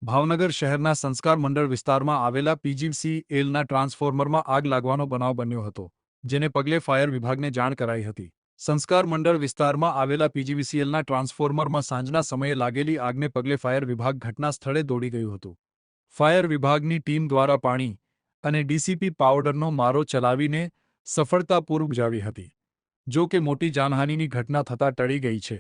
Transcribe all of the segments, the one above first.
ભાવનગર શહેરના સંસ્કાર મંડળ વિસ્તારમાં આવેલા પીજીવીસીએલના ટ્રાન્સફોર્મરમાં આગ લાગવાનો બનાવ બન્યો હતો, જેને પગલે ફાયર વિભાગને જાણ કરાઈ હતી. સંસ્કાર મંડળ વિસ્તારમાં આવેલા પીજીવીસીએલના ટ્રાન્સફોર્મરમાં સાંજના સમયે લાગેલી આગને પગલે ફાયર વિભાગ ઘટના સ્થળે દોડી ગયું હતું. ફાયર વિભાગની ટીમ દ્વારા પાણી અને ડીસીપી પાવડરનો મારો ચલાવીને સફળતાપૂર્વક બચાવી હતી. જો કે મોટી જાનહાનિની ઘટના થતાં ટળી ગઈ છે.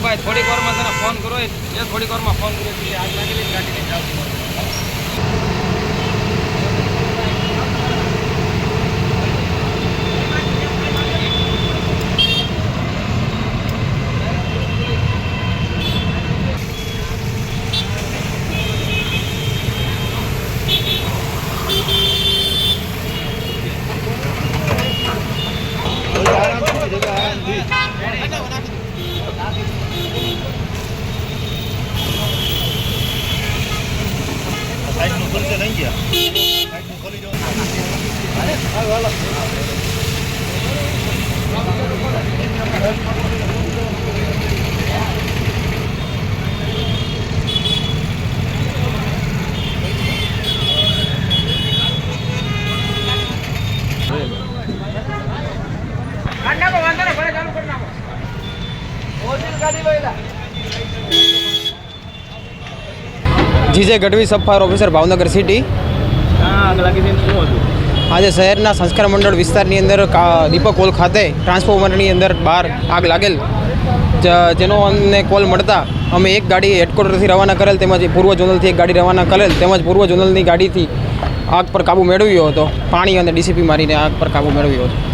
भाई थोड़ी वार में फोन करो, ये थोड़ी वार में फोन करो, आग लगी गाड़ी नहीं जाओ। नहीं किया खोली जीजे गढ़वी सब फायर ऑफिसर भावनगर सिटी। आज शहरना संस्कार मंडल विस्तारनी अंदर दीपक होल खाते ट्रांसफॉर्मरनी अंदर बहार आग लागेल, जेनो अમને कॉल मळता अमे एक गाड़ी हेडक्वार्टरथी रवाना करेल तेमज पूर्व जोनलथी एक गाड़ी रवाना करेल तेमज पूर्व जोनलनी गाड़ीथी आग पर काबू मेळव्यो हतो। पाणी अने डीसीपी मारीने आग पर काबू मेळव्यो हतो।